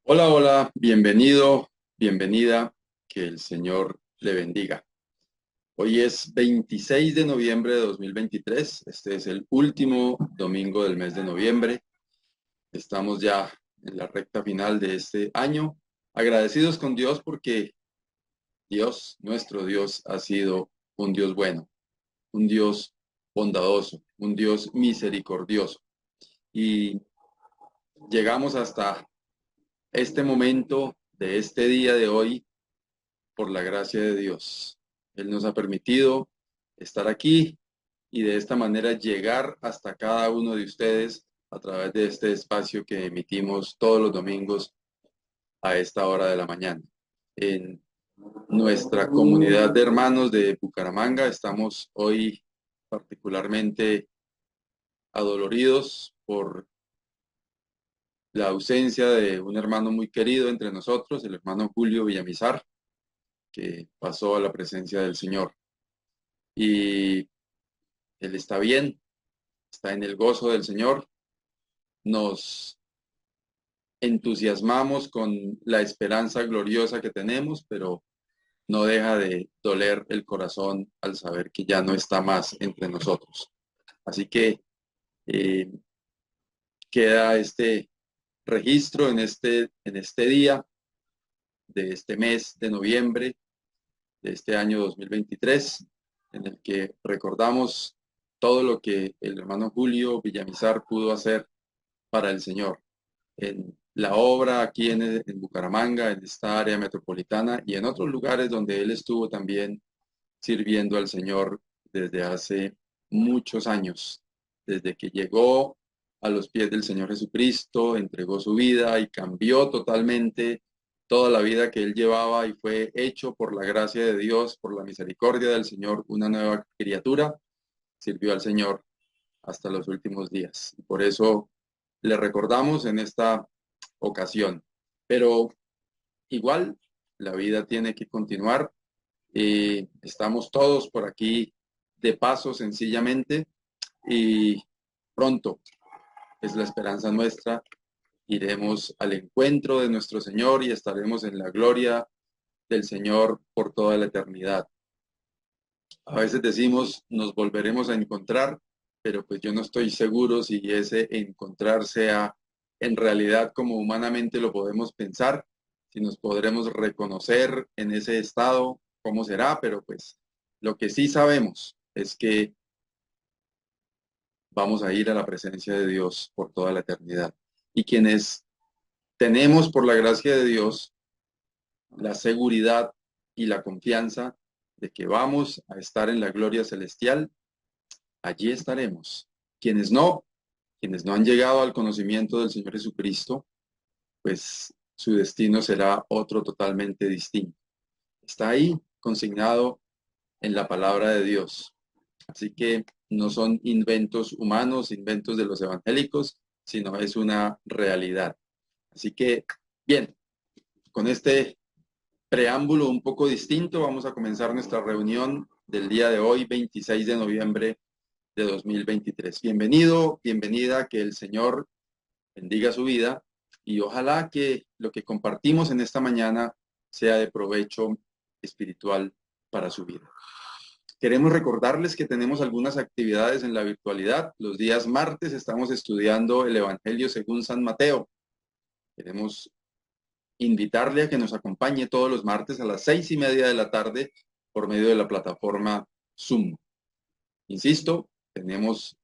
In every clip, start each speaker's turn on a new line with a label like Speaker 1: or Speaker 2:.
Speaker 1: Hola, hola, bienvenido, bienvenida, que el Señor le bendiga. Hoy es 26 de noviembre de 2023. Este es el último domingo del mes de noviembre. Estamos ya en la recta final de este año, agradecidos con Dios porque Dios, nuestro Dios, ha sido un Dios bueno, un Dios bondadoso, un Dios misericordioso. Y llegamos hasta este momento de este día de hoy por la gracia de Dios. Él nos ha permitido estar aquí y de esta manera llegar hasta cada uno de ustedes a través de este espacio que emitimos todos los domingos a esta hora de la mañana. En nuestra comunidad de hermanos de Bucaramanga estamos hoy particularmente adoloridos por la ausencia de un hermano muy querido entre nosotros, el hermano Julio Villamizar, que pasó a la presencia del Señor. Y él está bien, está en el gozo del Señor. Nos entusiasmamos con la esperanza gloriosa que tenemos, pero no deja de doler el corazón al saber que ya no está más entre nosotros. Así que eh, queda este registro en este día de este mes de noviembre de este año 2023, en el que recordamos todo lo que el hermano Julio Villamizar pudo hacer para el Señor en la obra aquí en Bucaramanga, en esta área metropolitana y en otros lugares donde él estuvo también sirviendo al Señor desde hace muchos años, desde que llegó a los pies del Señor Jesucristo, entregó su vida y cambió totalmente toda la vida que él llevaba y fue hecho por la gracia de Dios, por la misericordia del Señor, una nueva criatura, sirvió al Señor hasta los últimos días. Por eso le recordamos en esta ocasión. Pero igual, la vida tiene que continuar. Estamos todos por aquí de paso sencillamente y pronto es la esperanza nuestra. Iremos al encuentro de nuestro Señor y estaremos en la gloria del Señor por toda la eternidad. A veces decimos, nos volveremos a encontrar, pero pues yo no estoy seguro si ese encontrar sea en realidad como humanamente lo podemos pensar, si nos podremos reconocer en ese estado, cómo será, pero pues lo que sí sabemos es que vamos a ir a la presencia de Dios por toda la eternidad. Y quienes tenemos por la gracia de Dios la seguridad y la confianza de que vamos a estar en la gloria celestial, allí estaremos. Quienes no han llegado al conocimiento del Señor Jesucristo, pues su destino será otro totalmente distinto. Está ahí consignado en la palabra de Dios. Así que no son inventos humanos, inventos de los evangélicos, sino es una realidad. Así que, bien, con este preámbulo un poco distinto, vamos a comenzar nuestra reunión del día de hoy, 26 de noviembre de 2023. Bienvenido, bienvenida, que el Señor bendiga su vida y ojalá que lo que compartimos en esta mañana sea de provecho espiritual para su vida. Queremos recordarles que tenemos algunas actividades en la virtualidad. Los días martes estamos estudiando el Evangelio según San Mateo. Queremos invitarle a que nos acompañe todos los martes a las 6:30 de la tarde por medio de la plataforma Zoom. Insisto, tenemos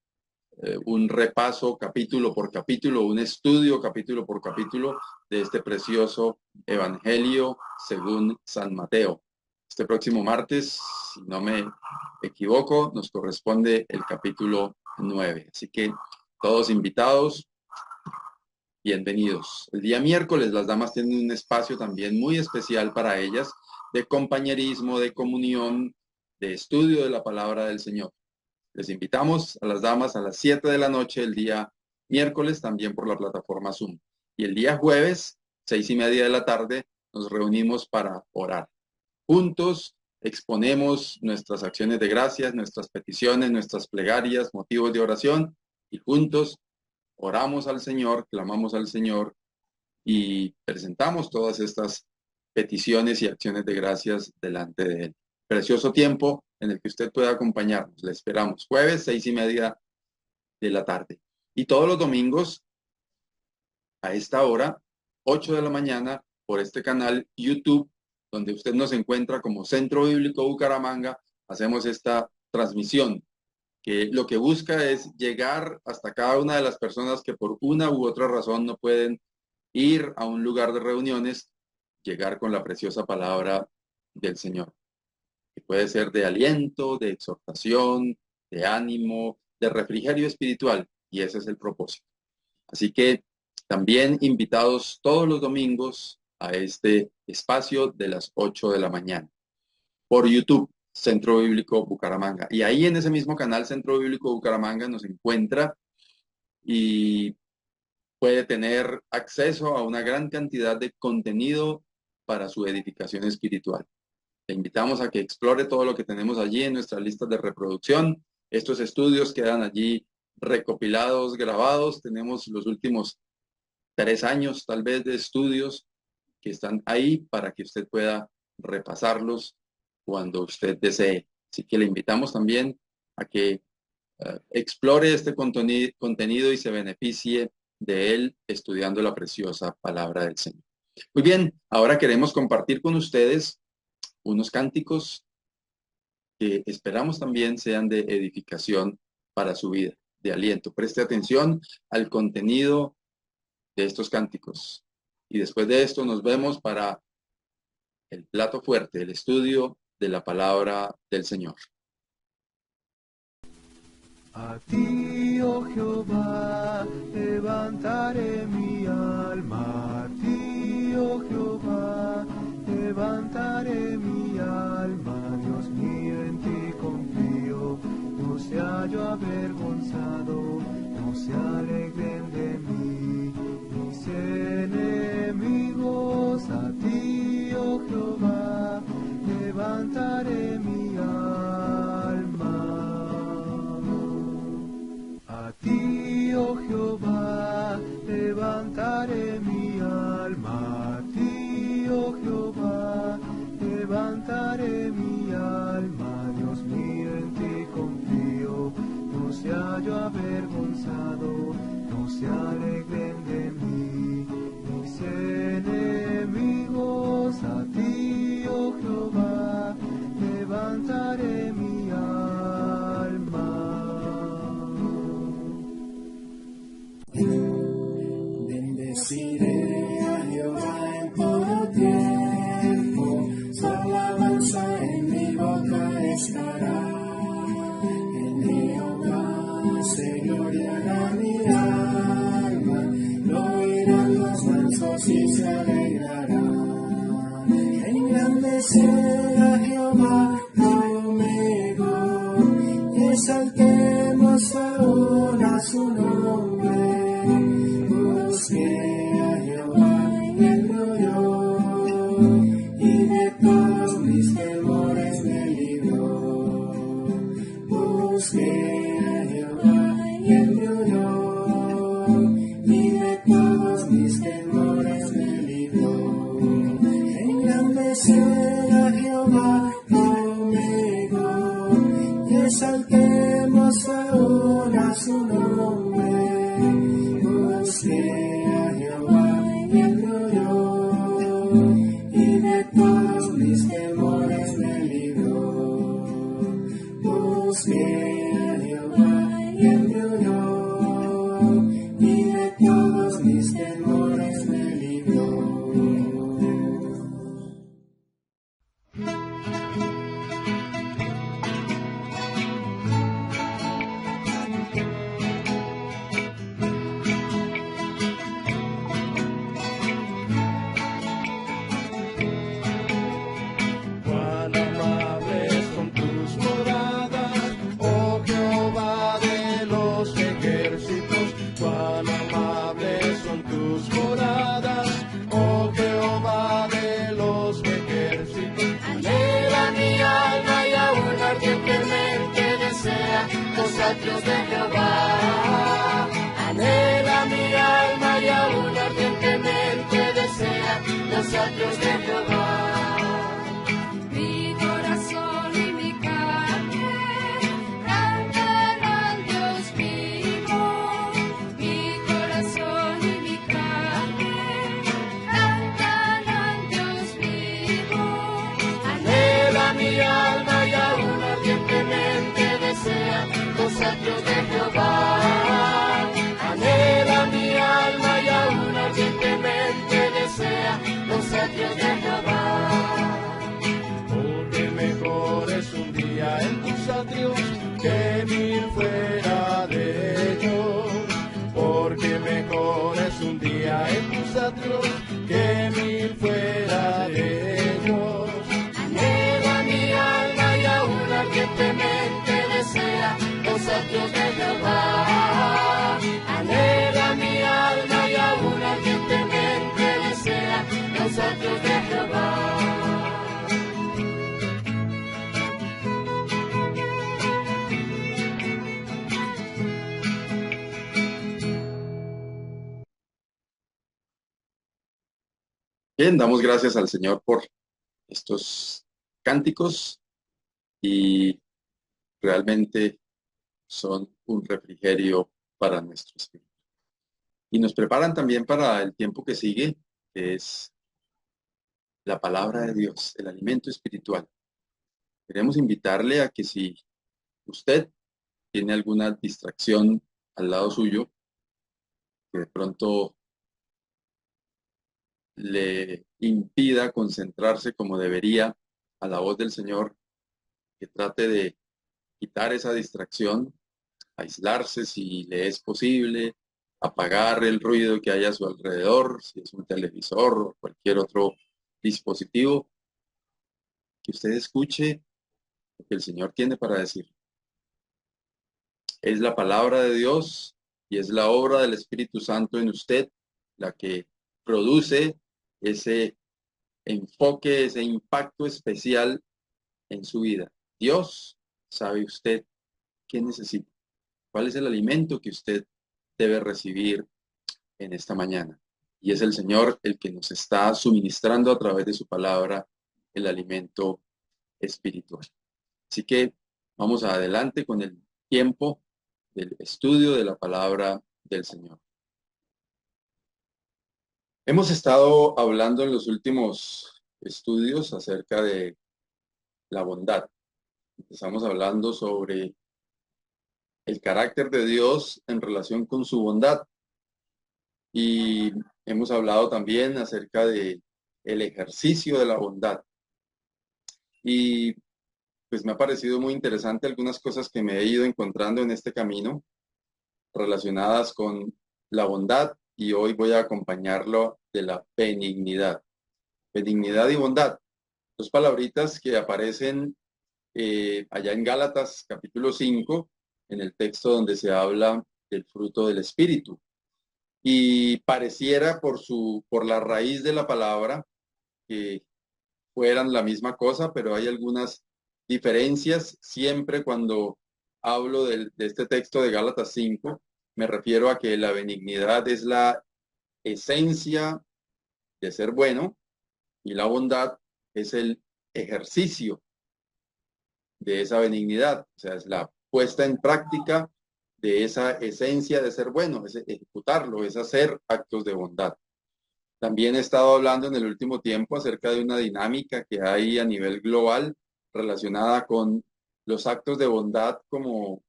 Speaker 1: un repaso capítulo por capítulo, un estudio capítulo por capítulo de este precioso Evangelio según San Mateo. Este próximo martes, si no me equivoco, nos corresponde el capítulo 9. Así que todos invitados, bienvenidos. El día miércoles las damas tienen un espacio también muy especial para ellas de compañerismo, de comunión, de estudio de la palabra del Señor. Les invitamos a las damas a las 7 de la noche el día miércoles también por la plataforma Zoom. Y el día jueves, 6:30 de la tarde, nos reunimos para orar. Juntos exponemos nuestras acciones de gracias, nuestras peticiones, nuestras plegarias, motivos de oración y juntos oramos al Señor, clamamos al Señor y presentamos todas estas peticiones y acciones de gracias delante de Él. Precioso tiempo en el que usted pueda acompañarnos. Le esperamos jueves, 6:30 de la tarde. Y todos los domingos a esta hora, 8 de la mañana, por este canal YouTube, donde usted nos encuentra como Centro Bíblico Bucaramanga, hacemos esta transmisión que lo que busca es llegar hasta cada una de las personas que por una u otra razón no pueden ir a un lugar de reuniones, llegar con la preciosa palabra del Señor, que puede ser de aliento, de exhortación, de ánimo, de refrigerio espiritual, y ese es el propósito. Así que también invitados todos los domingos a este espacio de las 8 de la mañana por YouTube, Centro Bíblico Bucaramanga. Y ahí en ese mismo canal, Centro Bíblico Bucaramanga, nos encuentra y puede tener acceso a una gran cantidad de contenido para su edificación espiritual. Le invitamos a que explore todo lo que tenemos allí en nuestras listas de reproducción. Estos estudios quedan allí recopilados, grabados. Tenemos los últimos 3 años tal vez de estudios que están ahí para que usted pueda repasarlos cuando usted desee. Así que le invitamos también a que explore este contenido y se beneficie de él estudiando la preciosa palabra del Señor. Muy bien, ahora queremos compartir con ustedes unos cánticos que esperamos también sean de edificación para su vida, de aliento. Preste atención al contenido de estos cánticos. Y después de esto nos vemos para el plato fuerte, el estudio de la palabra del Señor.
Speaker 2: A ti, oh Jehová, levantaré mi alma. A ti, oh Jehová, levantaré mi alma. Dios mío, en ti confío, no sea yo avergonzado, no se alegren de mí mis enemigos. A ti, oh Jehová, levantaré mi alma. A ti, oh Jehová, levantaré mi alma. A ti, oh Jehová, levantaré mi alma. Dios mío, en ti confío, no sea yo avergonzado, no se alegren de mí mis enemigos. A ti, oh Jehová, levantaré mi alma.
Speaker 3: Bendeciré a Jehová en todo tiempo, su alabanza en mi boca estará. En Jehová se gloriará mi alma, lo oirán los mansos y se alegrarán. Engrandecer a Jehová conmigo, exaltemos ahora su nombre. Busqué a Jehová y él me oyó, y de todos mis temores me libró. Busqué a Jehová y él me oyó, y de todos mis temores me libró. Engrandecer a Jehová conmigo, y exaltemos ahora su nombre. Busqué a Jehová y él me oyó, y de todos mis temores me libró. Busqué los atrios de Jehová.
Speaker 4: Mi corazón y mi carne cantan al Dios vivo. Mi corazón y mi carne cantan al Dios vivo.
Speaker 3: Anhela mi alma y aún ardientemente desea los atrios de Jehová. Anhela mi alma y aún ardientemente desea los atrios de Jehová. Porque mejor es un día en tus atrios que 1000 fuera de ellos. Porque mejor es un día en tus atrios que 1000 fuera de ellos. Anhela mi alma y aún ardientemente desea los atrios de Jehová. Anhela mi alma y aún ardientemente desea los atrios de Jehová.
Speaker 1: Bien, damos gracias al Señor por estos cánticos y realmente son un refrigerio para nuestro espíritu. Y nos preparan también para el tiempo que sigue, que es la palabra de Dios, el alimento espiritual. Queremos invitarle a que si usted tiene alguna distracción al lado suyo, que de pronto le impida concentrarse como debería a la voz del Señor, que trate de quitar esa distracción, aislarse si le es posible, apagar el ruido que hay a su alrededor, si es un televisor o cualquier otro dispositivo, que usted escuche lo que el Señor tiene para decir. Es la palabra de Dios y es la obra del Espíritu Santo en usted la que produce ese enfoque, ese impacto especial en su vida. Dios sabe usted qué necesita, cuál es el alimento que usted debe recibir en esta mañana. Y es el Señor el que nos está suministrando a través de su palabra el alimento espiritual. Así que vamos adelante con el tiempo del estudio de la palabra del Señor. Hemos estado hablando en los últimos estudios acerca de la bondad. Empezamos hablando sobre el carácter de Dios en relación con su bondad. Y hemos hablado también acerca de el ejercicio de la bondad. Y pues me ha parecido muy interesante algunas cosas que me he ido encontrando en este camino relacionadas con la bondad, y hoy voy a acompañarlo de la benignidad. Benignidad y bondad, dos palabritas que aparecen allá en Gálatas capítulo 5, en el texto donde se habla del fruto del Espíritu. Y pareciera por la raíz de la palabra que fueran la misma cosa, pero hay algunas diferencias. Siempre cuando hablo de este texto de Gálatas 5, me refiero a que la benignidad es la esencia de ser bueno y la bondad es el ejercicio de esa benignidad, o sea, es la puesta en práctica de esa esencia de ser bueno, es ejecutarlo, es hacer actos de bondad. También he estado hablando en el último tiempo acerca de una dinámica que hay a nivel global relacionada con los actos de bondad como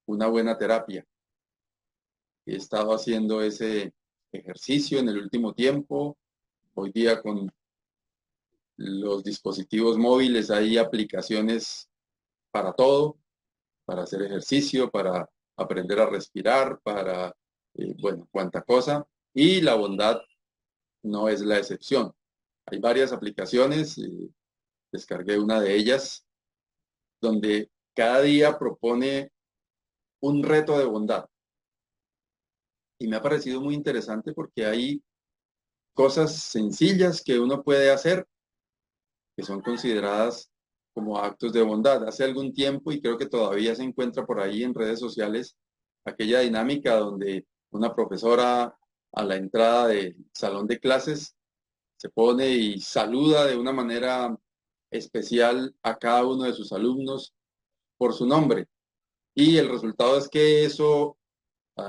Speaker 1: una buena terapia. He estado haciendo ese ejercicio en el último tiempo. Hoy día con los dispositivos móviles hay aplicaciones para todo, para hacer ejercicio, para aprender a respirar, para, bueno, cuánta cosa. Y la bondad no es la excepción. Hay varias aplicaciones, descargué una de ellas, donde cada día propone un reto de bondad. Y me ha parecido muy interesante porque hay cosas sencillas que uno puede hacer que son consideradas como actos de bondad. Hace algún tiempo, y creo que todavía se encuentra por ahí en redes sociales, aquella dinámica donde una profesora a la entrada del salón de clases se pone y saluda de una manera especial a cada uno de sus alumnos por su nombre. Y el resultado es que eso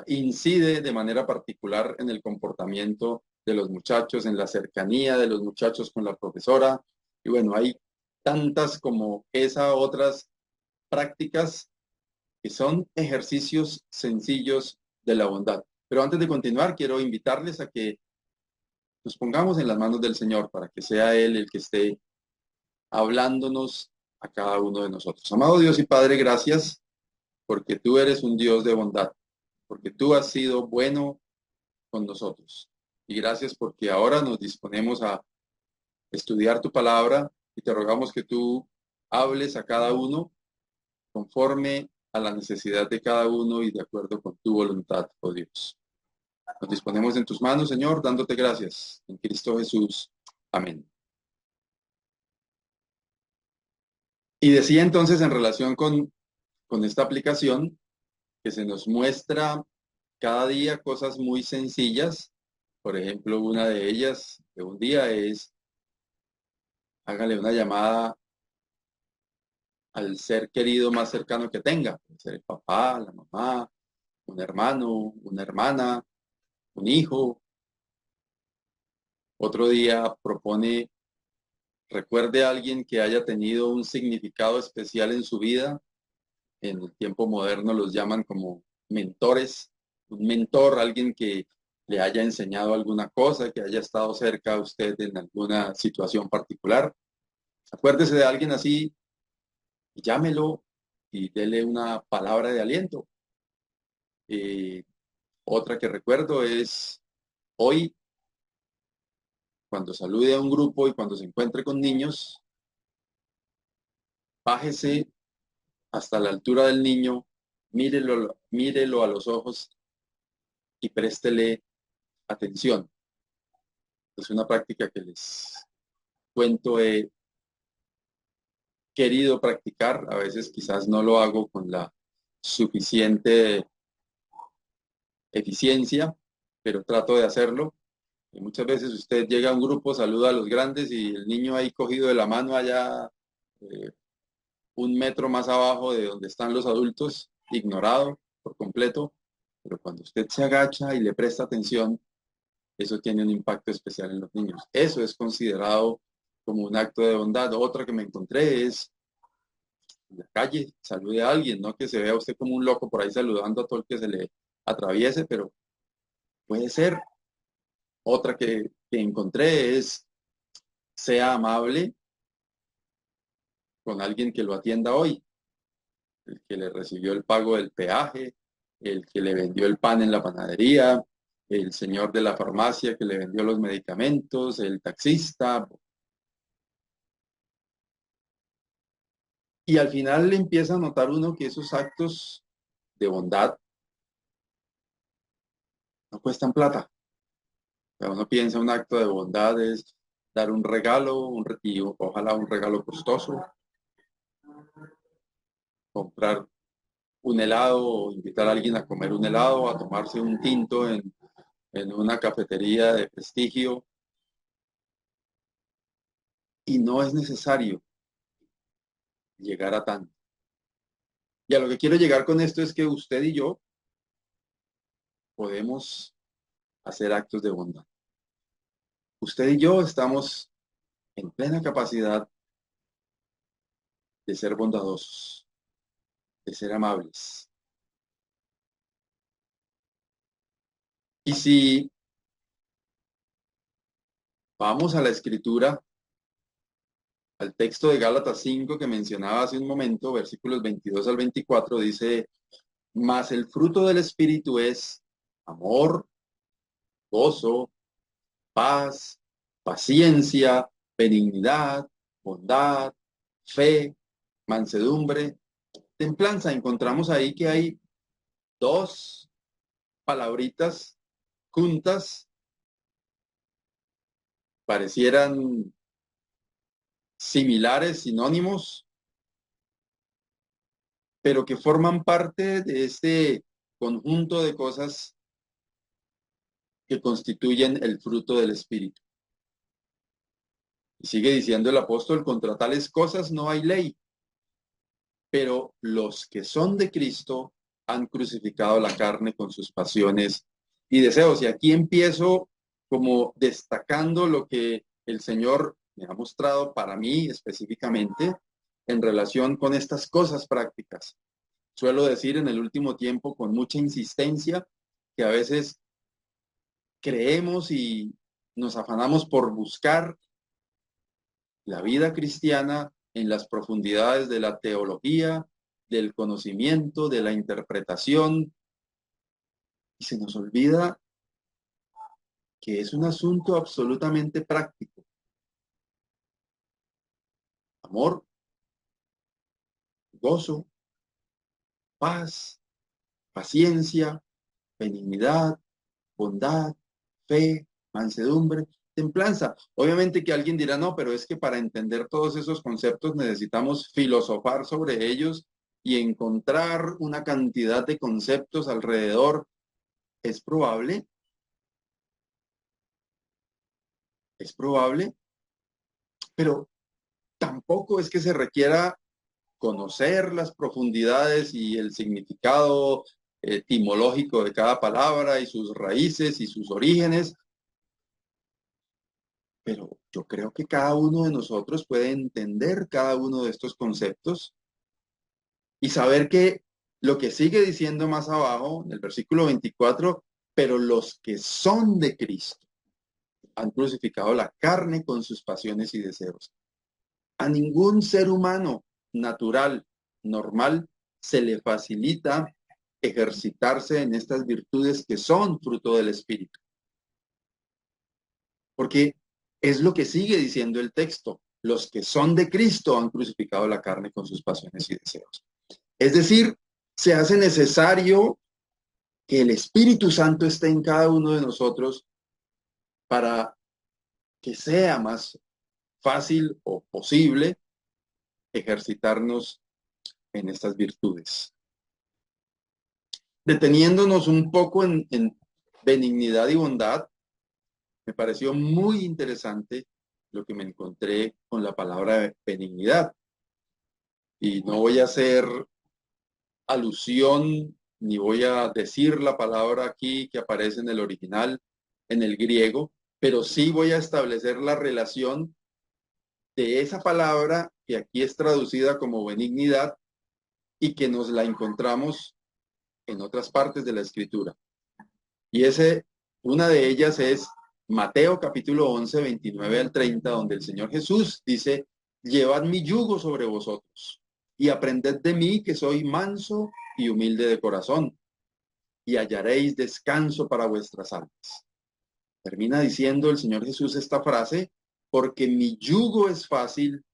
Speaker 1: incide de manera particular en el comportamiento de los muchachos, en la cercanía de los muchachos con la profesora. Y bueno, hay tantas como esa, otras prácticas que son ejercicios sencillos de la bondad. Pero antes de continuar, quiero invitarles a que nos pongamos en las manos del Señor para que sea Él el que esté hablándonos a cada uno de nosotros. Amado Dios y Padre, gracias porque tú eres un Dios de bondad, porque tú has sido bueno con nosotros. Y gracias porque ahora nos disponemos a estudiar tu palabra y te rogamos que tú hables a cada uno conforme a la necesidad de cada uno y de acuerdo con tu voluntad, oh Dios. Nos disponemos en tus manos, Señor, dándote gracias. En Cristo Jesús. Amén. Y decía entonces en relación con esta aplicación que se nos muestra cada día cosas muy sencillas. Por ejemplo, una de ellas de un día es hágale una llamada al ser querido más cercano que tenga. Puede ser el papá, la mamá, un hermano, una hermana, un hijo. Otro día propone recuerde a alguien que haya tenido un significado especial en su vida. En el tiempo moderno los llaman como mentores. Un mentor, alguien que le haya enseñado alguna cosa, que haya estado cerca a usted en alguna situación particular. Acuérdese de alguien así y llámelo y dele una palabra de aliento. Otra que recuerdo es hoy, cuando salude a un grupo y cuando se encuentre con niños, bájese hasta la altura del niño, mírelo a los ojos y préstele atención. Es una práctica que les cuento, he querido practicar, a veces quizás no lo hago con la suficiente eficiencia, pero trato de hacerlo. Y muchas veces usted llega a un grupo, saluda a los grandes y el niño ahí cogido de la mano allá 1 metro más abajo de donde están los adultos, ignorado por completo, pero cuando usted se agacha y le presta atención, eso tiene un impacto especial en los niños. Eso es considerado como un acto de bondad. Otra que me encontré es en la calle, salude a alguien, no que se vea usted como un loco por ahí saludando a todo el que se le atraviese, pero puede ser. Otra que encontré es sea amable con alguien que lo atienda hoy, el que le recibió el pago del peaje, el que le vendió el pan en la panadería, el señor de la farmacia que le vendió los medicamentos, el taxista. Y al final le empieza a notar uno que esos actos de bondad no cuestan plata. O sea, uno piensa un acto de bondad es dar un regalo, y ojalá un regalo costoso, comprar un helado o invitar a alguien a comer un helado, a tomarse un tinto en una cafetería de prestigio. Y no es necesario llegar a tanto. Y a lo que quiero llegar con esto es que usted y yo podemos hacer actos de bondad. Usted y yo estamos en plena capacidad de ser bondadosos, de ser amables. Y si vamos a la escritura, al texto de Gálatas 5 que mencionaba hace un momento, versículos 22 al 24, dice, mas el fruto del Espíritu es amor, gozo, paz, paciencia, benignidad, bondad, fe, mansedumbre, templanza. Encontramos ahí que hay dos palabritas juntas, parecieran similares, sinónimos, pero que forman parte de este conjunto de cosas que constituyen el fruto del Espíritu. Y sigue diciendo el apóstol, contra tales cosas no hay ley, pero los que son de Cristo han crucificado la carne con sus pasiones y deseos. Y aquí empiezo como destacando lo que el Señor me ha mostrado para mí específicamente en relación con estas cosas prácticas. Suelo decir en el último tiempo con mucha insistencia que a veces creemos y nos afanamos por buscar la vida cristiana en las profundidades de la teología, del conocimiento, de la interpretación, y se nos olvida que es un asunto absolutamente práctico. Amor, gozo, paz, paciencia, benignidad, bondad, fe, mansedumbre, templanza. Obviamente que alguien dirá, no, pero es que para entender todos esos conceptos necesitamos filosofar sobre ellos y encontrar una cantidad de conceptos alrededor. Es probable, pero tampoco es que se requiera conocer las profundidades y el significado etimológico de cada palabra y sus raíces y sus orígenes, pero yo creo que cada uno de nosotros puede entender cada uno de estos conceptos y saber que lo que sigue diciendo más abajo, en el versículo 24, pero los que son de Cristo han crucificado la carne con sus pasiones y deseos. A ningún ser humano natural, normal, se le facilita ejercitarse en estas virtudes que son fruto del Espíritu. Porque es lo que sigue diciendo el texto. Los que son de Cristo han crucificado la carne con sus pasiones y deseos. Es decir, se hace necesario que el Espíritu Santo esté en cada uno de nosotros para que sea más fácil o posible ejercitarnos en estas virtudes. Deteniéndonos un poco en benignidad y bondad, me pareció muy interesante lo que me encontré con la palabra benignidad. Y no voy a hacer alusión ni voy a decir la palabra aquí que aparece en el original, en el griego, pero sí voy a establecer la relación de esa palabra que aquí es traducida como benignidad y que nos la encontramos en otras partes de la Escritura. Y una de ellas es Mateo capítulo 11, 29 al 30, donde el Señor Jesús dice, llevad mi yugo sobre vosotros y aprended de mí que soy manso y humilde de corazón y hallaréis descanso para vuestras almas. Termina diciendo el Señor Jesús esta frase, porque mi yugo es fácil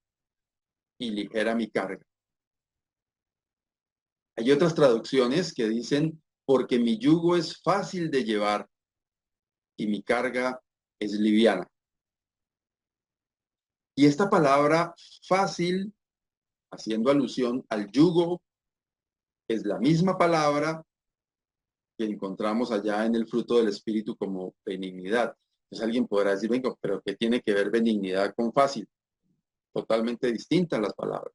Speaker 1: y ligera mi carga. Hay otras traducciones que dicen, porque mi yugo es fácil de llevar y mi carga es liviana. Y esta palabra fácil, haciendo alusión al yugo, es la misma palabra que encontramos allá en el fruto del Espíritu como benignidad. Entonces alguien podrá decir, venga, pero ¿qué tiene que ver benignidad con fácil? Totalmente distintas las palabras.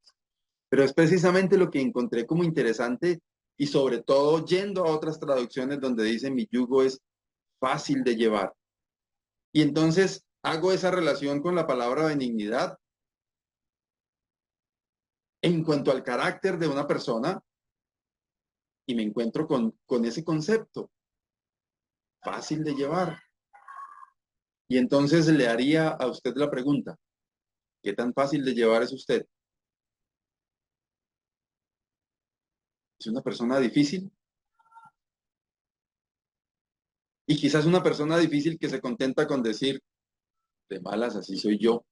Speaker 1: Pero es precisamente lo que encontré como interesante y sobre todo yendo a otras traducciones donde dice mi yugo es fácil de llevar. Y entonces hago esa relación con la palabra benignidad en cuanto al carácter de una persona y me encuentro con ese concepto, fácil de llevar. Y entonces le haría a usted la pregunta, ¿qué tan fácil de llevar es usted? ¿Es una persona difícil? Y quizás una persona difícil que se contenta con decir, de malas, así soy yo.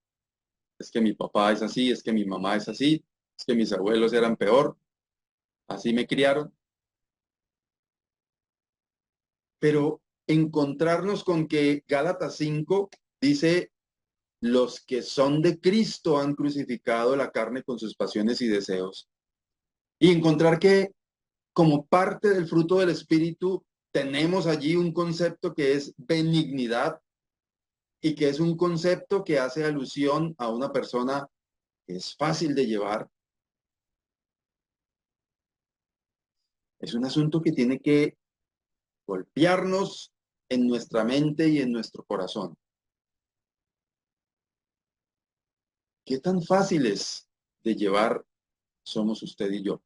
Speaker 1: Es que mi papá es así, es que mi mamá es así, es que mis abuelos eran peor, así me criaron. Pero encontrarnos con que Gálatas 5 dice, los que son de Cristo han crucificado la carne con sus pasiones y deseos. Y encontrar que como parte del fruto del Espíritu tenemos allí un concepto que es benignidad y que es un concepto que hace alusión a una persona que es fácil de llevar. Es un asunto que tiene que golpearnos en nuestra mente y en nuestro corazón. ¿Qué tan fáciles de llevar somos usted y yo?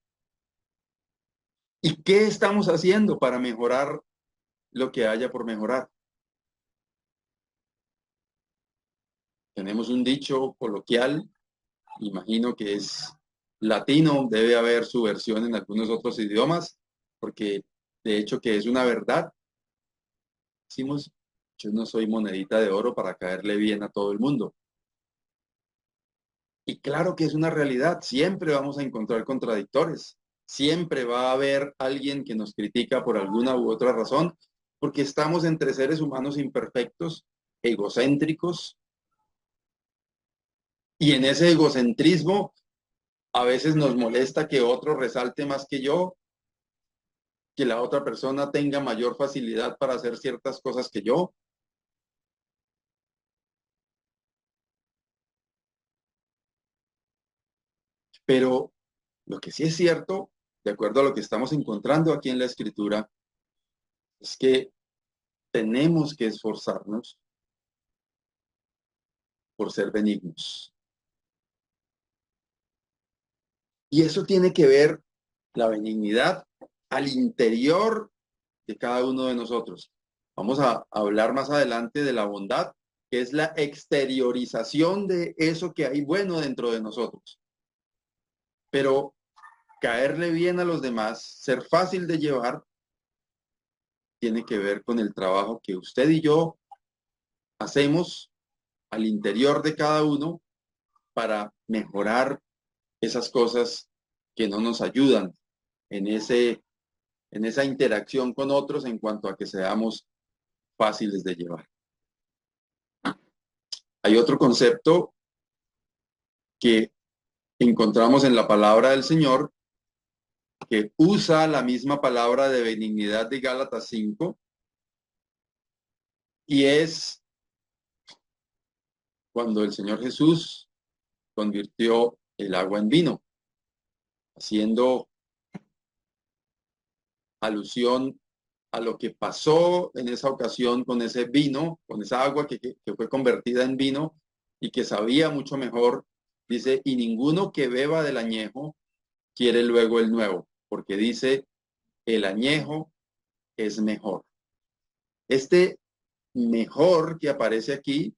Speaker 1: ¿Y qué estamos haciendo para mejorar lo que haya por mejorar? Tenemos un dicho coloquial, imagino que es latino, debe haber su versión en algunos otros idiomas, porque de hecho que es una verdad. Decimos, yo no soy monedita de oro para caerle bien a todo el mundo. Y claro que es una realidad, siempre vamos a encontrar contradictores, siempre va a haber alguien que nos critica por alguna u otra razón, porque estamos entre seres humanos imperfectos, egocéntricos, y en ese egocentrismo a veces nos molesta que otro resalte más que yo, que la otra persona tenga mayor facilidad para hacer ciertas cosas que yo. Pero lo que sí es cierto, de acuerdo a lo que estamos encontrando aquí en la Escritura, es que tenemos que esforzarnos por ser benignos. Y eso tiene que ver la benignidad al interior de cada uno de nosotros. Vamos a hablar más adelante de la bondad, que es la exteriorización de eso que hay bueno dentro de nosotros. Pero caerle bien a los demás, ser fácil de llevar, tiene que ver con el trabajo que usted y yo hacemos al interior de cada uno para mejorar esas cosas que no nos ayudan en esa interacción con otros en cuanto a que seamos fáciles de llevar. Hay otro concepto que encontramos en la palabra del Señor que usa la misma palabra de benignidad de Gálatas 5 y es cuando el Señor Jesús convirtió el agua en vino, haciendo alusión a lo que pasó en esa ocasión con ese vino, con esa agua que fue convertida en vino y que sabía mucho mejor. Dice, y ninguno que beba del añejo quiere luego el nuevo, porque dice, el añejo es mejor. Este mejor que aparece aquí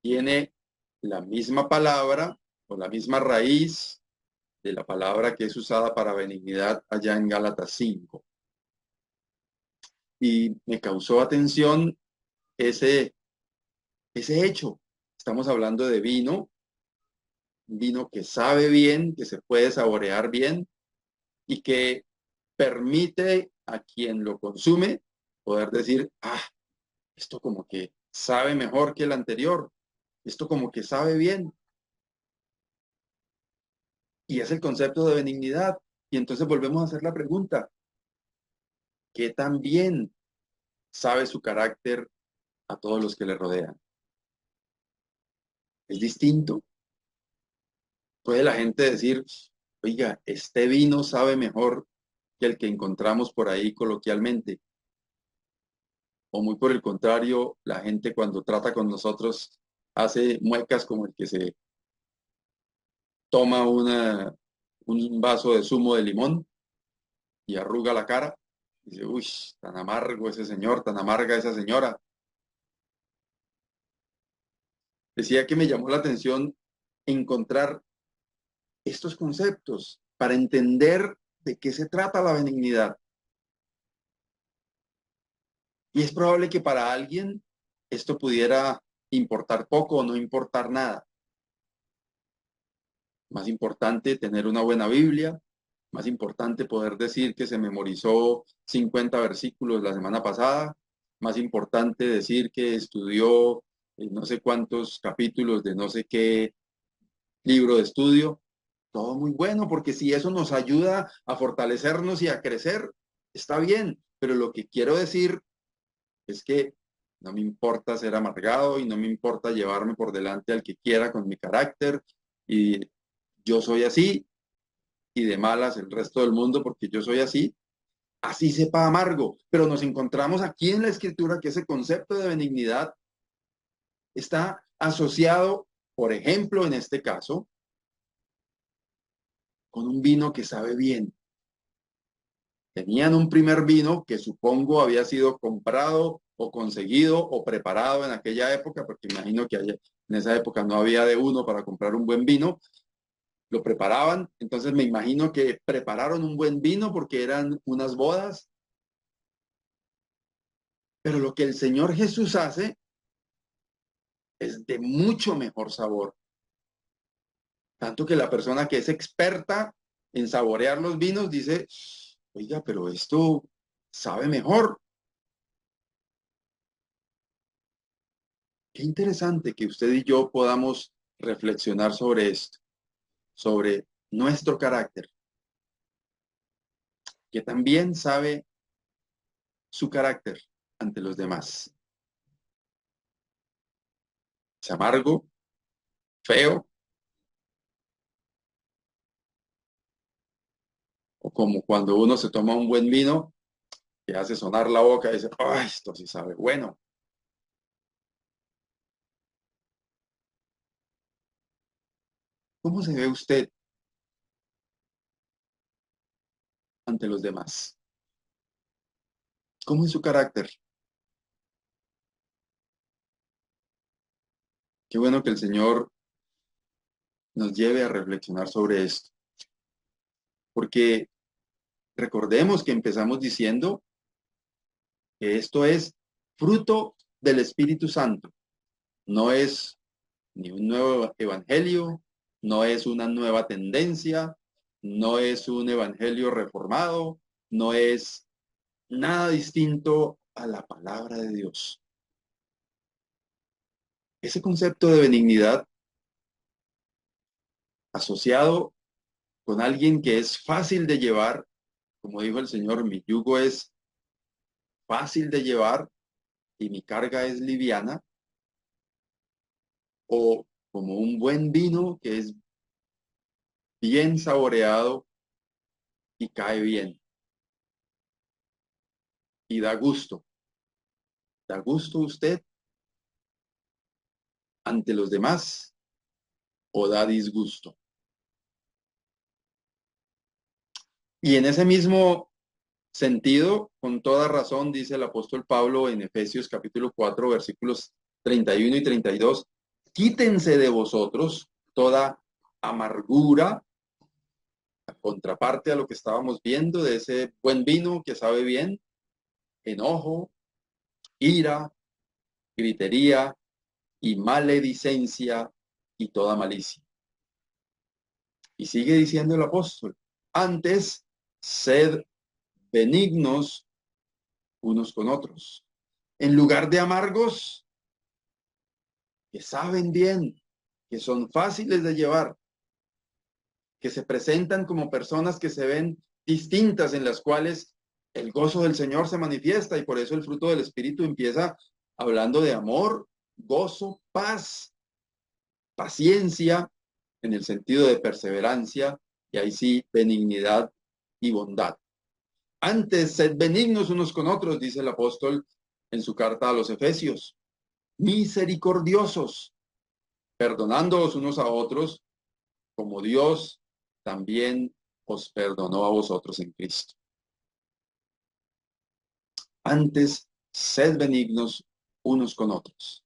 Speaker 1: tiene la misma palabra o la misma raíz de la palabra que es usada para benignidad allá en Gálatas 5. Y me causó atención ese hecho. Estamos hablando de vino, vino que sabe bien, que se puede saborear bien y que permite a quien lo consume poder decir, esto como que sabe mejor que el anterior, esto como que sabe bien. Y es el concepto de benignidad. Y entonces volvemos a hacer la pregunta, ¿qué tan bien sabe su carácter a todos los que le rodean? ¿Es distinto? ¿Puede la gente decir, oiga, este vino sabe mejor que el que encontramos por ahí coloquialmente? O muy por el contrario, la gente cuando trata con nosotros hace muecas como el que se toma un vaso de zumo de limón y arruga la cara. Y dice, uy, tan amargo ese señor, tan amarga esa señora. Decía que me llamó la atención encontrar estos conceptos para entender de qué se trata la benignidad. Y es probable que para alguien esto pudiera importar poco o no importar nada. Más importante tener una buena Biblia, más importante poder decir que se memorizó 50 versículos la semana pasada, más importante decir que estudió no sé cuántos capítulos de no sé qué libro de estudio. Todo muy bueno, porque si eso nos ayuda a fortalecernos y a crecer, está bien. Pero lo que quiero decir es que No me importa ser amargado y no me importa llevarme por delante al que quiera con mi carácter. Y yo soy así y de malas el resto del mundo porque yo soy así. Así sepa amargo. Pero nos encontramos aquí en la Escritura que ese concepto de benignidad está asociado, por ejemplo, en este caso, con un vino que sabe bien. Tenían un primer vino que supongo había sido comprado o conseguido o preparado en aquella época, porque imagino que en esa época no había de uno para comprar un buen vino. Lo preparaban, entonces me imagino que prepararon un buen vino porque eran unas bodas. Pero lo que el Señor Jesús hace es de mucho mejor sabor. Tanto que la persona que es experta en saborear los vinos dice, oiga, pero esto sabe mejor. Qué interesante que usted y yo podamos reflexionar sobre esto, sobre nuestro carácter, que también sabe su carácter ante los demás. Es amargo, feo, o como cuando uno se toma un buen vino que hace sonar la boca y dice, ¡ay, esto sí sabe bueno! ¿Cómo se ve usted ante los demás? ¿Cómo es su carácter? Qué bueno que el Señor nos lleve a reflexionar sobre esto, porque recordemos que empezamos diciendo que esto es fruto del Espíritu Santo. No es ni un nuevo evangelio, no es una nueva tendencia, no es un evangelio reformado, no es nada distinto a la palabra de Dios. Ese concepto de benignidad asociado con alguien que es fácil de llevar, como dijo el Señor, mi yugo es fácil de llevar y mi carga es liviana, o como un buen vino que es bien saboreado y cae bien y da gusto. ¿Da gusto usted ante los demás o da disgusto? Y en ese mismo sentido, con toda razón, dice el apóstol Pablo en Efesios capítulo 4, versículos 31 y 32, quítense de vosotros toda amargura, la contraparte a lo que estábamos viendo de ese buen vino que sabe bien, enojo, ira, gritería y maledicencia y toda malicia. Y sigue diciendo el apóstol, antes sed benignos unos con otros. En lugar de amargos, que saben bien, que son fáciles de llevar, que se presentan como personas que se ven distintas, en las cuales el gozo del Señor se manifiesta y por eso el fruto del Espíritu empieza hablando de amor, gozo, paz, paciencia, en el sentido de perseverancia, y ahí sí, benignidad y bondad. Antes, sed benignos unos con otros, dice el apóstol en su carta a los Efesios, misericordiosos, perdonándoos unos a otros, como Dios también os perdonó a vosotros en Cristo. Antes, sed benignos unos con otros.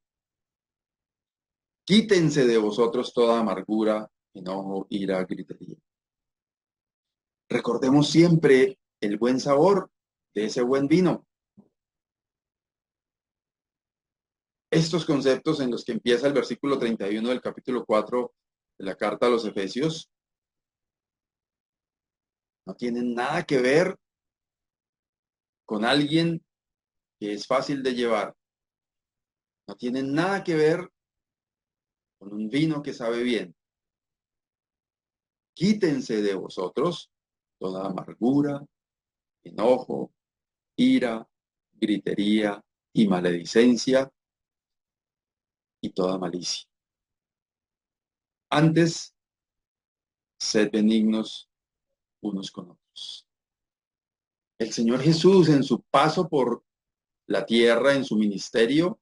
Speaker 1: Quítense de vosotros toda amargura, enojo, ira, gritería. Recordemos siempre el buen sabor de ese buen vino. Estos conceptos en los que empieza el versículo 31 del capítulo 4 de la carta a los Efesios no tienen nada que ver con alguien que es fácil de llevar. No tienen nada que ver con un vino que sabe bien. Quítense de vosotros toda amargura, enojo, ira, gritería y maledicencia y toda malicia. Antes, sed benignos unos con otros. El Señor Jesús, en su paso por la tierra, en su ministerio,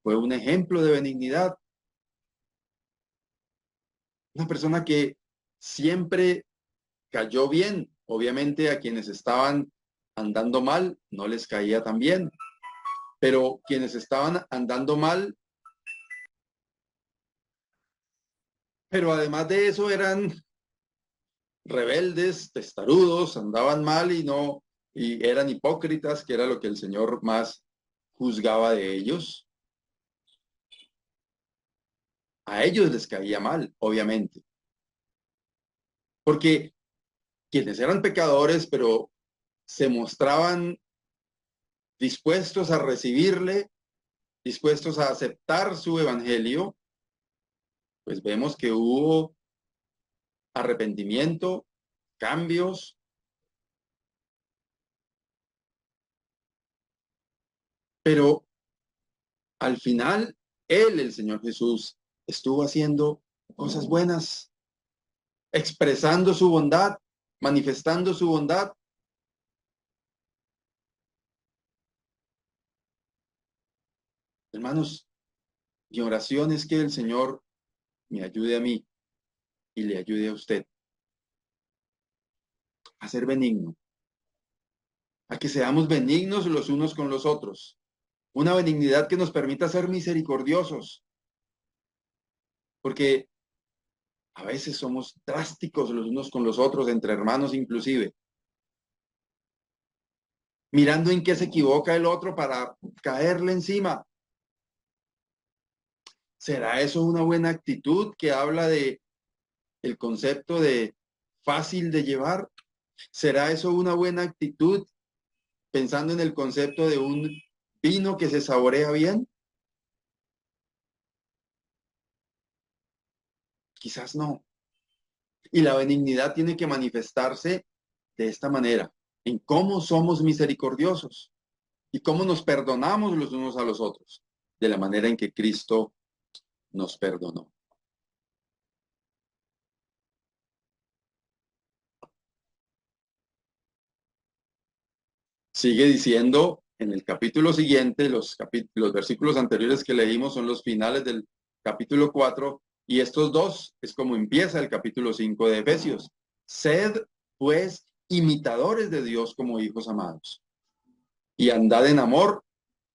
Speaker 1: fue un ejemplo de benignidad. Una persona que siempre cayó bien. Obviamente a quienes estaban andando mal no les caía tan bien, pero quienes estaban andando mal, pero además de eso eran rebeldes, testarudos, andaban mal y eran hipócritas, que era lo que el Señor más juzgaba de ellos. A ellos les caía mal, obviamente, porque quienes eran pecadores, pero se mostraban dispuestos a recibirle, dispuestos a aceptar su evangelio, pues vemos que hubo arrepentimiento, cambios, pero al final Él, el Señor Jesús, estuvo haciendo cosas buenas, expresando su bondad, manifestando su bondad. Hermanos, mi oración es que el Señor me ayude a mí y le ayude a usted a ser benigno, a que seamos benignos los unos con los otros. Una benignidad que nos permita ser misericordiosos, porque a veces somos drásticos los unos con los otros, entre hermanos inclusive, mirando en qué se equivoca el otro para caerle encima. ¿Será eso una buena actitud que habla de el concepto de fácil de llevar? ¿Será eso una buena actitud pensando en el concepto de un vino que se saborea bien? Quizás no. Y la benignidad tiene que manifestarse de esta manera, en cómo somos misericordiosos y cómo nos perdonamos los unos a los otros, de la manera en que Cristo nos perdonó. Sigue diciendo en el capítulo siguiente, los versículos anteriores que leímos son los finales del capítulo 4, y estos dos es como empieza el capítulo 5 de Efesios. Sed, pues, imitadores de Dios como hijos amados, y andad en amor,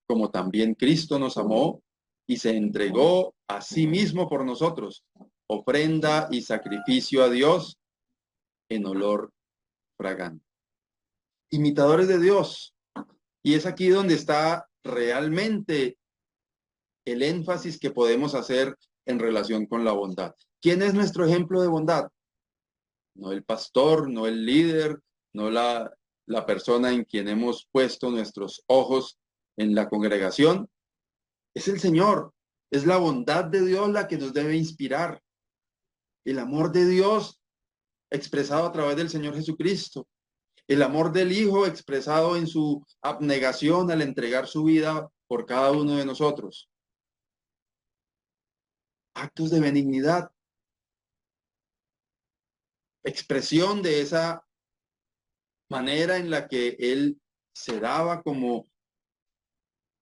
Speaker 1: como también Cristo nos amó y se entregó a sí mismo por nosotros, ofrenda y sacrificio a Dios en olor fragante. Imitadores de Dios. Y es aquí donde está realmente el énfasis que podemos hacer en relación con la bondad. ¿Quién es nuestro ejemplo de bondad? No el pastor, no el líder, no la persona en quien hemos puesto nuestros ojos en la congregación. Es el Señor. Es la bondad de Dios la que nos debe inspirar. El amor de Dios expresado a través del Señor Jesucristo. El amor del Hijo expresado en su abnegación al entregar su vida por cada uno de nosotros. Actos de benignidad. Expresión de esa manera en la que Él se daba como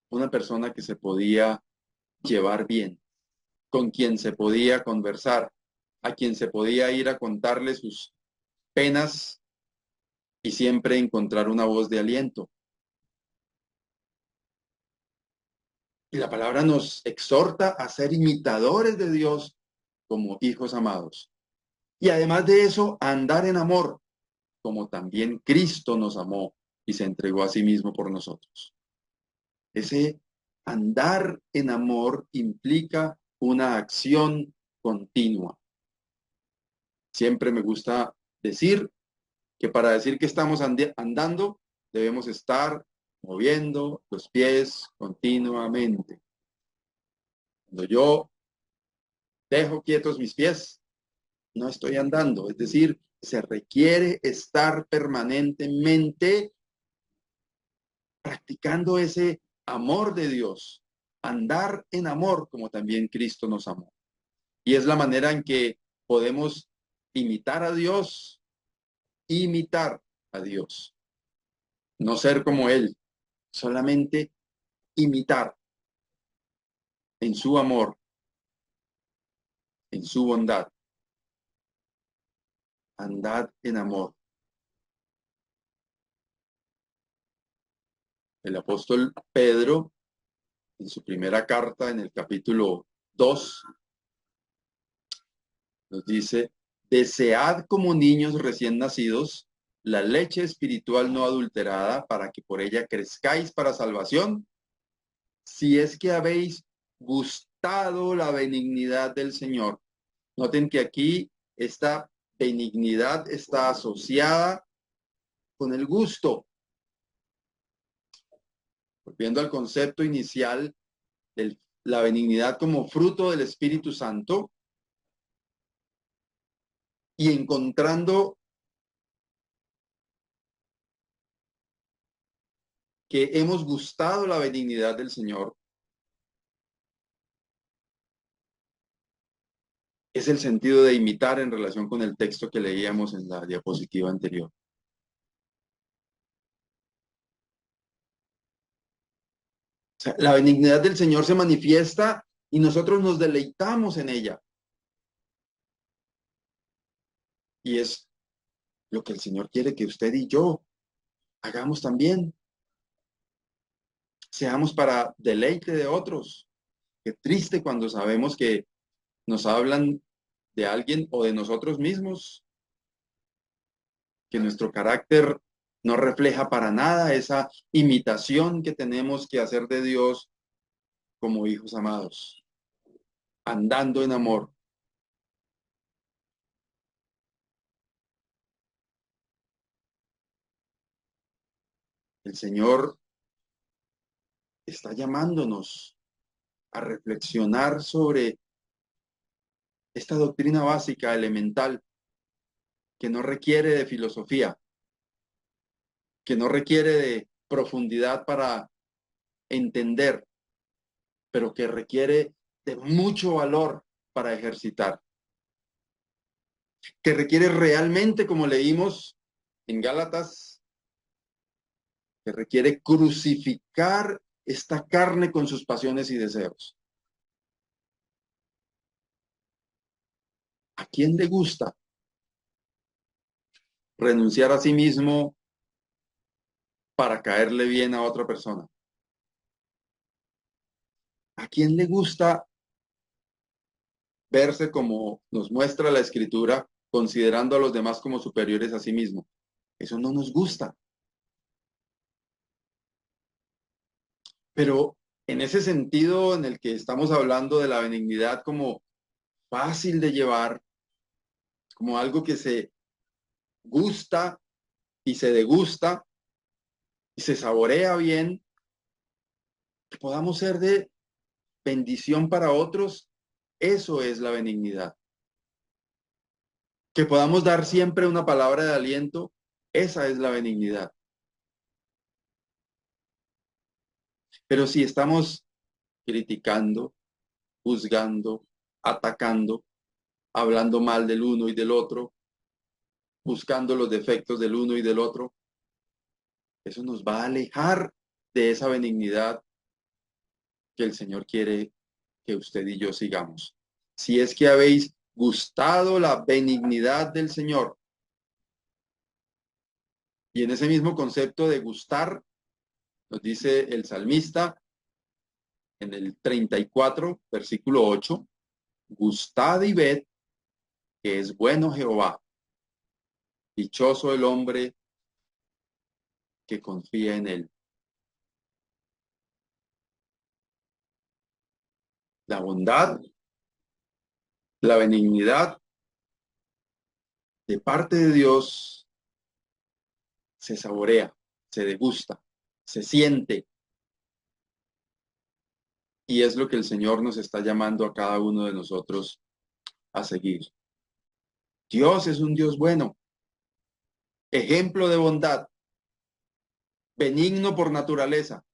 Speaker 1: una persona que se podía llevar bien, con quien se podía conversar, a quien se podía ir a contarle sus penas y siempre encontrar una voz de aliento. Y la palabra nos exhorta a ser imitadores de Dios como hijos amados. Y además de eso, a andar en amor, como también Cristo nos amó y se entregó a sí mismo por nosotros. Ese andar en amor implica una acción continua. Siempre me gusta decir que para decir que estamos andando, debemos estar moviendo los pies continuamente. Cuando yo dejo quietos mis pies, no estoy andando. Es decir, se requiere estar permanentemente practicando ese amor de Dios, andar en amor como también Cristo nos amó. Y es la manera en que podemos imitar a Dios, imitar a Dios. No ser como Él, solamente imitar en su amor, en su bondad. Andad en amor. El apóstol Pedro, en su primera carta, en el capítulo 2, nos dice: desead como niños recién nacidos la leche espiritual no adulterada, para que por ella crezcáis para salvación, si es que habéis gustado la benignidad del Señor. Noten que aquí esta benignidad está asociada con el gusto. Volviendo al concepto inicial de la benignidad como fruto del Espíritu Santo, y encontrando que hemos gustado la benignidad del Señor, es el sentido de imitar en relación con el texto que leíamos en la diapositiva anterior. O sea, la benignidad del Señor se manifiesta y nosotros nos deleitamos en ella. Y es lo que el Señor quiere que usted y yo hagamos también. Seamos para deleite de otros. Qué triste cuando sabemos que nos hablan de alguien o de nosotros mismos, que nuestro carácter no refleja para nada esa imitación que tenemos que hacer de Dios como hijos amados, andando en amor. El Señor está llamándonos a reflexionar sobre esta doctrina básica, elemental, que no requiere de filosofía, que no requiere de profundidad para entender, pero que requiere de mucho valor para ejercitar, que requiere realmente, como leímos en Gálatas, que requiere crucificar esta carne con sus pasiones y deseos. ¿A quién le gusta renunciar a sí mismo para caerle bien a otra persona? ¿A quién le gusta verse, como nos muestra la Escritura, considerando a los demás como superiores a sí mismo? Eso no nos gusta. Pero en ese sentido en el que estamos hablando de la benignidad como fácil de llevar, como algo que se gusta y se degusta y se saborea bien, que podamos ser de bendición para otros, eso es la benignidad. Que podamos dar siempre una palabra de aliento, esa es la benignidad. Pero si estamos criticando, juzgando, atacando, hablando mal del uno y del otro, buscando los defectos del uno y del otro, eso nos va a alejar de esa benignidad que el Señor quiere que usted y yo sigamos. Si es que habéis gustado la benignidad del Señor. Y en ese mismo concepto de gustar, nos dice el salmista en el 34, versículo 8, gustad y ved que es bueno Jehová, dichoso el hombre que confía en él. La bondad, la benignidad de parte de Dios se saborea, se degusta, se siente. Y es lo que el Señor nos está llamando a cada uno de nosotros a seguir. Dios es un Dios bueno, ejemplo de bondad, benigno por naturaleza,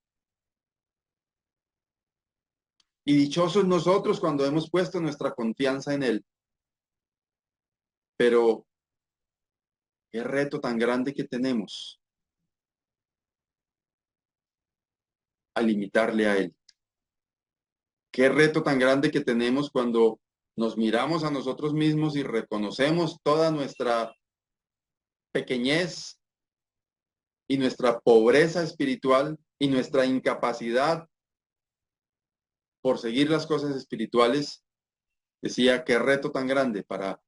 Speaker 1: Y dichosos nosotros cuando hemos puesto nuestra confianza en Él. Pero qué reto tan grande que tenemos al imitarle a Él. Qué reto tan grande que tenemos cuando nos miramos a nosotros mismos y reconocemos toda nuestra pequeñez y nuestra pobreza espiritual y nuestra incapacidad por seguir las cosas espirituales. Decía, qué reto tan grande para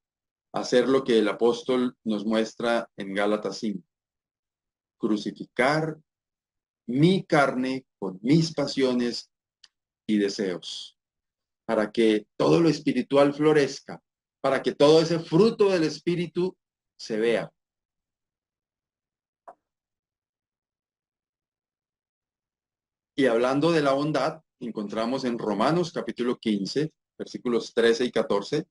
Speaker 1: hacer lo que el apóstol nos muestra en Gálatas 5. Crucificar mi carne con mis pasiones y deseos, para que todo lo espiritual florezca, para que todo ese fruto del espíritu se vea. Y hablando de la bondad, encontramos en Romanos capítulo 15, versículos 13 y 14,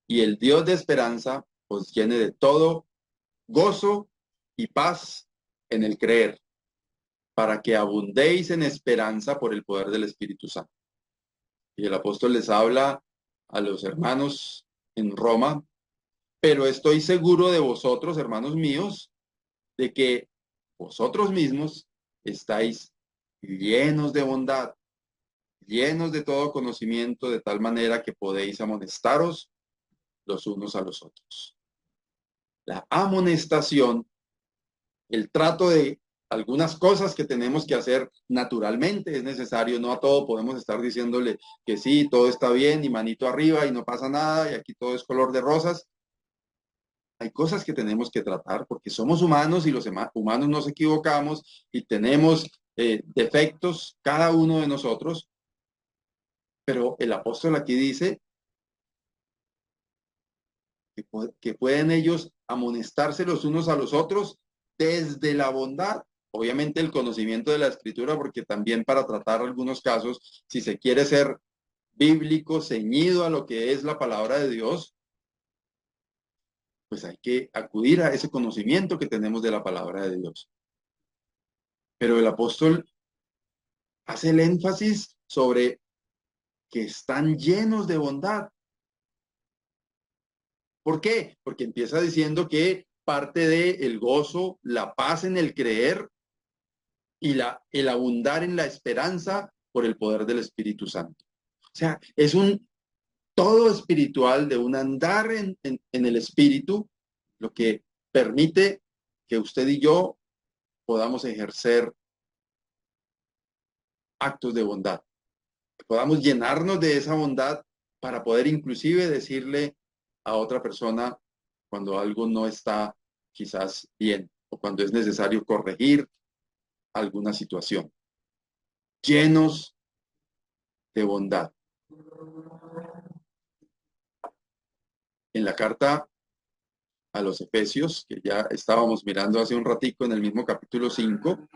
Speaker 1: y el Dios de esperanza os llene de todo gozo y paz en el creer, para que abundéis en esperanza por el poder del Espíritu Santo. Y el apóstol les habla a los hermanos en Roma, pero estoy seguro de vosotros, hermanos míos, de que vosotros mismos estáis llenos de bondad, llenos de todo conocimiento, de tal manera que podéis amonestaros los unos a los otros. La amonestación, el trato de algunas cosas que tenemos que hacer naturalmente, es necesario, no a todo podemos estar diciéndole que sí, todo está bien y manito arriba y no pasa nada y aquí todo es color de rosas. Hay cosas que tenemos que tratar porque somos humanos y los humanos nos equivocamos y tenemos defectos cada uno de nosotros, pero el apóstol aquí dice que pueden ellos amonestarse los unos a los otros desde la bondad. Obviamente el conocimiento de la escritura, porque también para tratar algunos casos, si se quiere ser bíblico, ceñido a lo que es la palabra de Dios, pues hay que acudir a ese conocimiento que tenemos de la palabra de Dios. Pero el apóstol hace el énfasis sobre que están llenos de bondad. ¿Por qué? Porque empieza diciendo que parte del gozo, la paz en el creer y el abundar en la esperanza por el poder del Espíritu Santo. O sea, es un todo espiritual de un andar en el Espíritu, lo que permite que usted y yo podamos ejercer actos de bondad, que podamos llenarnos de esa bondad para poder inclusive decirle a otra persona cuando algo no está quizás bien o cuando es necesario corregir alguna situación. Llenos de bondad. En la carta a los Efesios, que ya estábamos mirando hace un ratico en el mismo capítulo 5,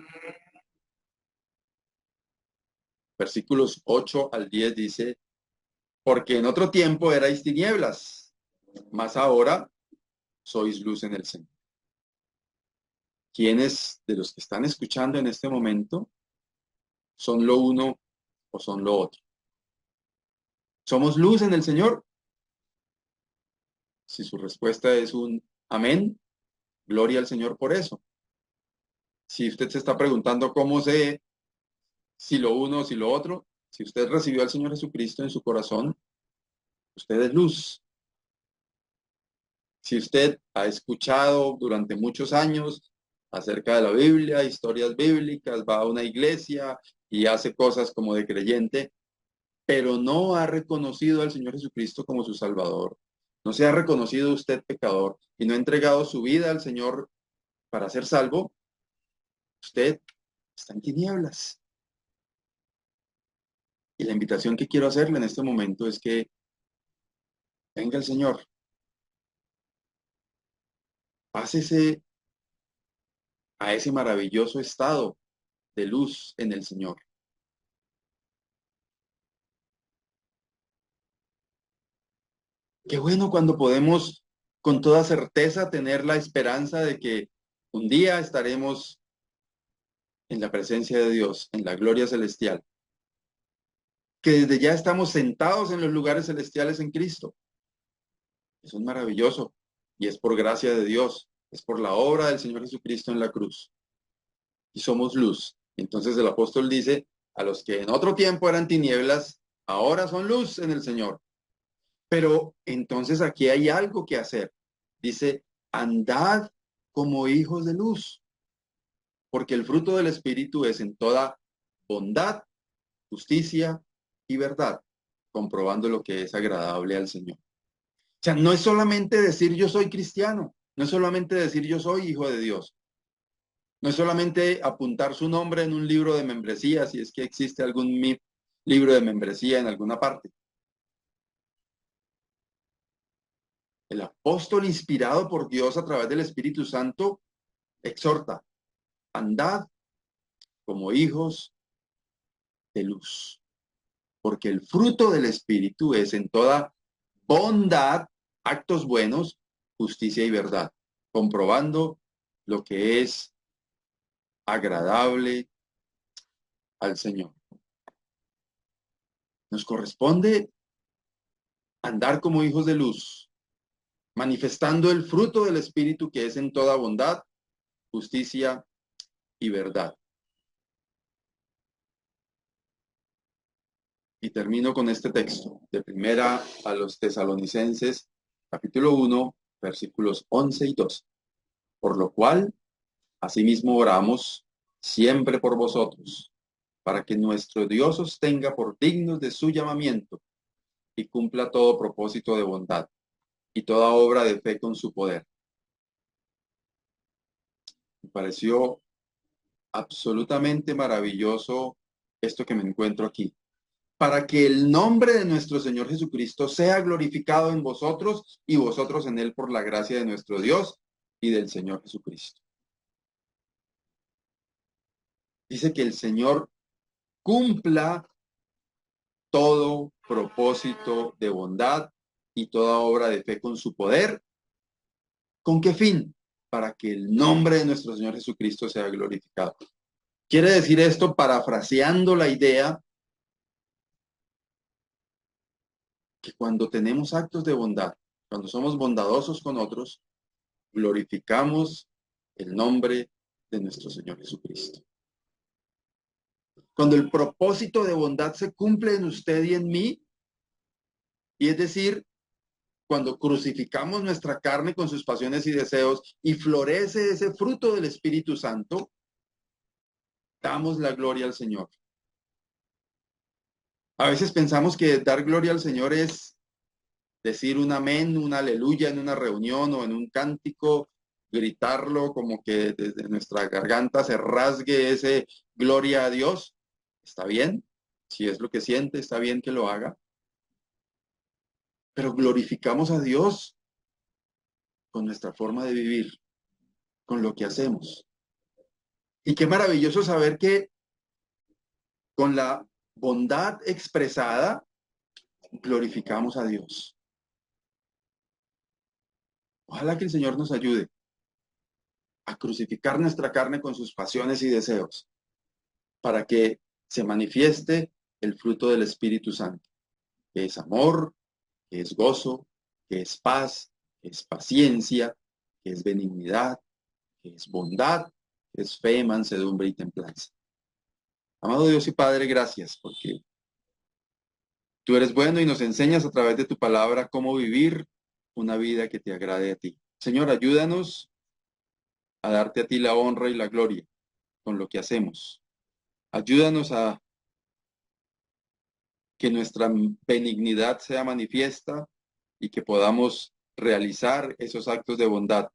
Speaker 1: versículos 8 al 10 dice, porque en otro tiempo erais tinieblas, mas ahora sois luz en el Señor. ¿Quiénes de los que están escuchando en este momento son lo uno o son lo otro? ¿Somos luz en el Señor? Si su respuesta es un amén, gloria al Señor por eso. Si usted se está preguntando cómo sé si lo uno o si lo otro, si usted recibió al Señor Jesucristo en su corazón, usted es luz. Si usted ha escuchado durante muchos años acerca de la Biblia, historias bíblicas, va a una iglesia y hace cosas como de creyente, pero no ha reconocido al Señor Jesucristo como su Salvador, no se ha reconocido usted pecador y no ha entregado su vida al Señor para ser salvo, usted está en tinieblas. Y la invitación que quiero hacerle en este momento es que venga el Señor, pásese a ese maravilloso estado de luz en el Señor. Qué bueno cuando podemos con toda certeza tener la esperanza de que un día estaremos en la presencia de Dios, en la gloria celestial. que desde ya estamos sentados en los lugares celestiales en Cristo. Eso es maravilloso y es por gracia de Dios, es por la obra del Señor Jesucristo en la cruz. Y somos luz. Entonces el apóstol dice, a los que en otro tiempo eran tinieblas, ahora son luz en el Señor. Pero entonces aquí hay algo que hacer. Dice, andad como hijos de luz, porque el fruto del Espíritu es en toda bondad, justicia y verdad, comprobando lo que es agradable al Señor. O sea, no es solamente decir yo soy cristiano, no es solamente decir yo soy hijo de Dios, no es solamente apuntar su nombre en un libro de membresía, si es que existe algún libro de membresía en alguna parte. El apóstol inspirado por Dios a través del Espíritu Santo exhorta, andad como hijos de luz, porque el fruto del Espíritu es en toda bondad, actos buenos, justicia y verdad, comprobando lo que es agradable al Señor. Nos corresponde andar como hijos de luz, manifestando el fruto del Espíritu que es en toda bondad, justicia y verdad. Y termino con este texto de Primera a los Tesalonicenses, capítulo 1, versículos 11 y 12. Por lo cual, asimismo oramos siempre por vosotros, para que nuestro Dios os tenga por dignos de su llamamiento y cumpla todo propósito de bondad y toda obra de fe con su poder. Me pareció absolutamente maravilloso esto que me encuentro aquí. Para que el nombre de nuestro Señor Jesucristo sea glorificado en vosotros y vosotros en él por la gracia de nuestro Dios y del Señor Jesucristo. Dice que el Señor cumpla todo propósito de bondad y toda obra de fe con su poder. ¿Con qué fin? Para que el nombre de nuestro Señor Jesucristo sea glorificado. Quiere decir esto, parafraseando la idea, que cuando tenemos actos de bondad, cuando somos bondadosos con otros, glorificamos el nombre de nuestro Señor Jesucristo. Cuando el propósito de bondad se cumple en usted y en mí, y es decir, cuando crucificamos nuestra carne con sus pasiones y deseos y florece ese fruto del Espíritu Santo, damos la gloria al Señor. A veces pensamos que dar gloria al Señor es decir un amén, un aleluya en una reunión o en un cántico, gritarlo como que desde nuestra garganta se rasgue ese gloria a Dios. Está bien, si es lo que siente, está bien que lo haga. Pero glorificamos a Dios con nuestra forma de vivir, con lo que hacemos. Y qué maravilloso saber que con la bondad expresada, glorificamos a Dios. Ojalá que el Señor nos ayude a crucificar nuestra carne con sus pasiones y deseos, para que se manifieste el fruto del Espíritu Santo, que es amor, que es gozo, que es paz, que es paciencia, que es benignidad, que es bondad, que es fe, mansedumbre y templanza. Amado Dios y Padre, gracias porque tú eres bueno y nos enseñas a través de tu palabra cómo vivir una vida que te agrade a ti. Señor, ayúdanos a darte a ti la honra y la gloria con lo que hacemos. Ayúdanos a que nuestra benignidad sea manifiesta y que podamos realizar esos actos de bondad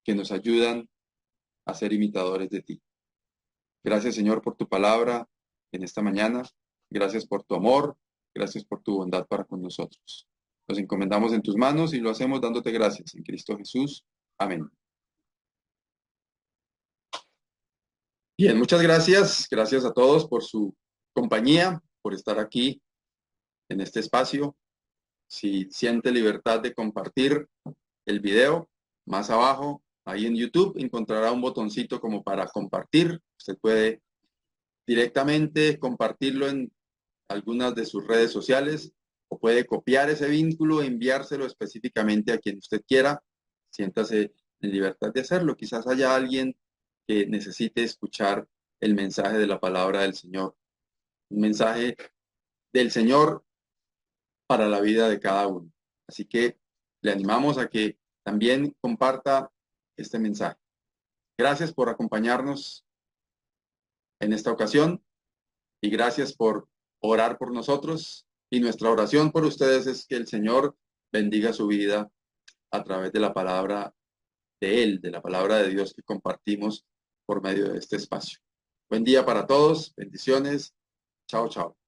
Speaker 1: que nos ayudan a ser imitadores de ti. Gracias, Señor, por tu palabra en esta mañana. Gracias por tu amor. Gracias por tu bondad para con nosotros. Nos encomendamos en tus manos y lo hacemos dándote gracias en Cristo Jesús. Amén. Bien, muchas gracias. Gracias a todos por su compañía, por estar aquí en este espacio. Si siente libertad de compartir el video, más abajo, ahí en YouTube, encontrará un botoncito como para compartir. Usted puede directamente compartirlo en algunas de sus redes sociales o puede copiar ese vínculo e enviárselo específicamente a quien usted quiera. Siéntase en libertad de hacerlo. Quizás haya alguien que necesite escuchar el mensaje de la palabra del Señor. Un mensaje del Señor para la vida de cada uno. Así que le animamos a que también comparta este mensaje. Gracias por acompañarnos en esta ocasión y gracias por orar por nosotros. Y nuestra oración por ustedes es que el Señor bendiga su vida a través de la palabra de Él, de la palabra de Dios que compartimos por medio de este espacio. Buen día para todos. Bendiciones. Chao, chao.